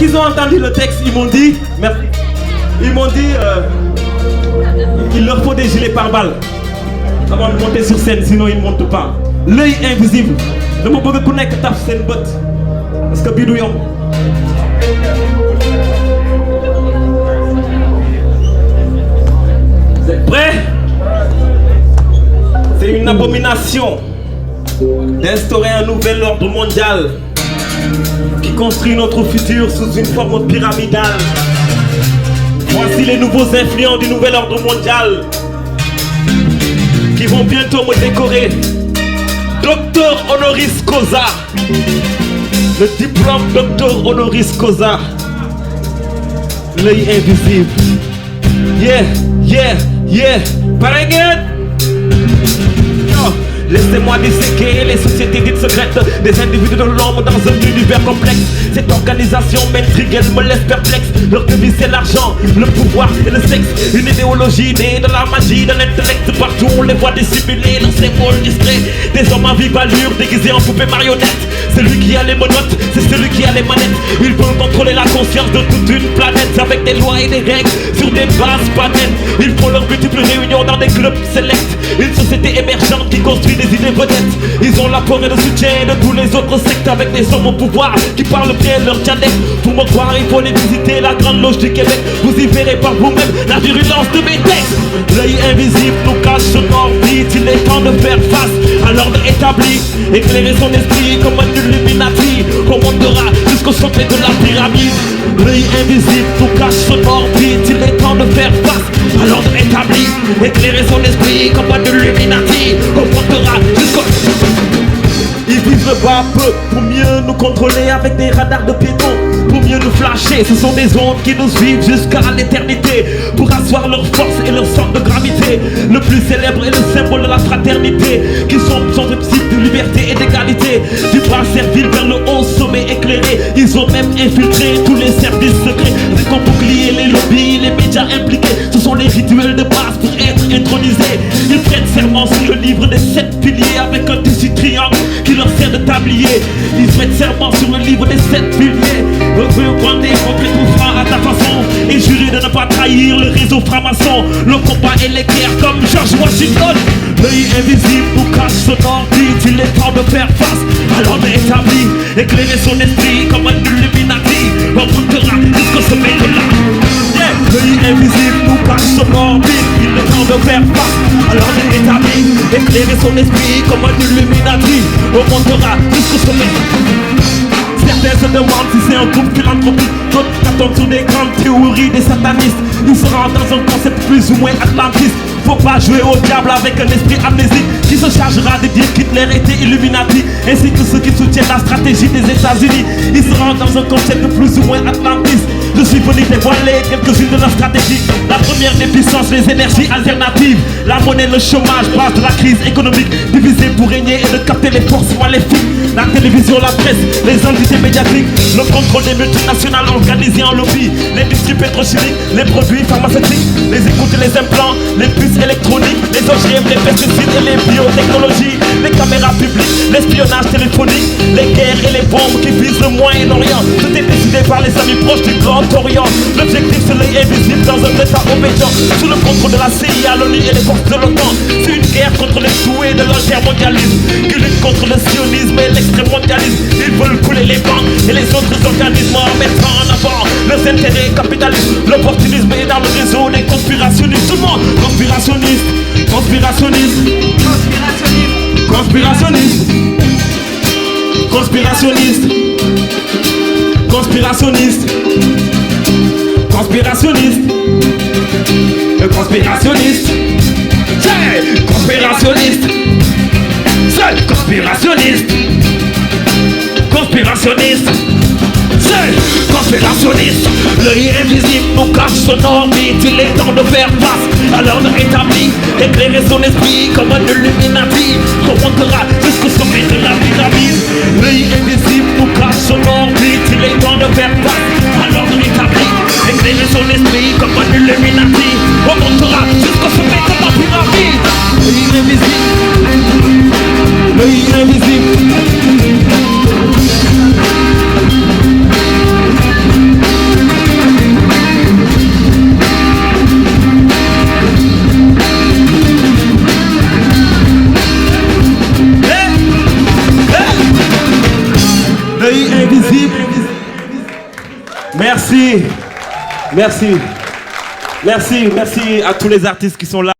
qu'ils ont entendu le texte, ils m'ont dit, merci, ils m'ont dit, il leur faut des gilets pare-balles avant de monter sur scène, sinon ils ne montent pas. L'œil invisible, je me bëgg ku nekk taf seen bët, parce que bii du yomb. Vous êtes prêts? C'est une abomination d'instaurer un nouvel ordre mondial qui construit notre futur sous une forme pyramidale. Voici les nouveaux influents du nouvel ordre mondial qui vont bientôt me décorer Docteur honoris causa. Le diplôme Docteur honoris causa. L'œil invisible. Yeah, yeah, yeah. Pare ngeen? Laissez-moi disséquer les sociétés dites secrètes des individus de l'ombre dans un univers complexe. Cette organisation m'intrigue, elle me laisse perplexe. Leur devise c'est l'argent, le pouvoir et le sexe. Une idéologie née de la magie, de l'intellect. Partout on les voit dissimuler leurs symboles discrets. Des hommes à vive allure déguisés en poupées marionnettes. Celui qui a les menottes, c'est celui qui a les manettes. Ils veulent contrôler la conscience de toute une planète avec des lois et des règles sur des bases pas nettes. Ils font leurs multiples réunions dans des clubs sélects. Une société émergente qui construit des idées vedettes. Ils ont l'apport et le soutien de tous les autres sectes avec des hommes au pouvoir qui parlent bien leur dialecte. Pour me croire, il faut les visiter, la grande loge du Québec. Vous y verrez par vous-même la virulence de mes textes. L'œil invisible nous cache son orbite. Il est temps de faire face à l'ordre établi. Éclairer son esprit comme un Illuminati. On montera jusqu'au sommet de la pyramide. L'œil invisible nous cache son orbite. Il est temps de faire face à l'ordre établi. Éclairer son esprit comme un Illuminati. On montera jusqu'au... Ils visent le bas peu pour mieux nous contrôler avec des radars de piétons. Pour mieux nous flasher, ce sont des ondes qui nous suivent jusqu'à l'éternité. Pour asseoir leur force et leur centre de gravité. Le plus célèbre est le symbole de la fraternité qui sombre sans principe de liberté et d'égalité. Du bras servile vers le haut sommet éclairé. Ils ont même infiltré tous les services secrets. Avec comme bouclier les lobbies, les médias impliqués. Ce sont les rituels de base pour être intronisés. Ils prennent serment sur le livre des 7 piliers avec un tissu triangle qui leur sert de tablier. Ils prennent serment sur le livre des 7 piliers. Reprendre tout franc à ta façon et jurer de ne pas trahir le réseau franc-maçon. Le combat est l'éclair comme George Washington. L'œil invisible nous cache son orbite. Il est temps de faire face à l'ordre établi. Éclairer son esprit comme un Illuminati. On montera jusqu'au sommet de la... L'œil invisible nous cache son orbite. Il est temps de faire face à l'ordre établi. Éclairer son esprit comme un Illuminati. On montera jusqu'au sommet. Certains se demandent si c'est un groupe philanthropique. D'autres attendent sur des grandes théories des satanistes. Ils se rendent dans un concept plus ou moins atlantiste. Faut pas jouer au diable avec un esprit amnésique qui se chargera de dire qu'Hitler était Illuminati, ainsi que ceux qui soutiennent la stratégie des États-Unis. Ils se rendent dans un concept plus ou moins atlantiste. Je suis venu dévoiler quelques-unes de leurs stratégies. La première des puissances, les énergies alternatives. La monnaie, le chômage, base de la crise économique. Diviser pour régner et de capter les forces maléfiques. La télévision, la presse, les entités médiatiques. Le contrôle des multinationales organisées en lobby. L'industrie pétrochimique, les produits pharmaceutiques. Les écoutes et les implants, les puces électroniques. Les OGM, les pesticides et les biotechnologies. Les caméras publiques, l'espionnage téléphonique. Les guerres et les bombes qui visent le Moyen-Orient. Tout est décidé par les amis proches du Grand Orient. L'objectif c'est l'œil invisible dans un état obédient. Sous le contrôle de la CIA, l'ONU et les forces de l'OTAN. C'est une guerre contre les doués de l'intermondialisme qui lutte contre le sionisme et l'extrême mondialisme. Ils veulent couler les banques et les autres organismes en mettant en avant leurs intérêts capitalistes. L'opportunisme est dans le réseau des conspirationnistes. Tout le monde, conspirationniste, conspirationniste, conspirationniste, conspirationniste, conspirationniste, conspirationniste, le conspirationniste, c'est conspirationniste, c'est conspirationniste, conspirationniste, c'est conspirationniste. L'œil invisible nous cache son orbite. Il est temps de faire face à l'ordre établi. Éclairer son esprit comme un Illuminati. On montera jusqu'au sommet de la pyramide. L'œil invisible nous cache son orbite. Il est temps de faire face à l'ordre établi. Éclairer son esprit comme un Illuminati. On montera jusqu'au sommet de la pyramide. L'œil invisible. L'œil invisible. Merci. Merci. Merci à tous les artistes qui sont là.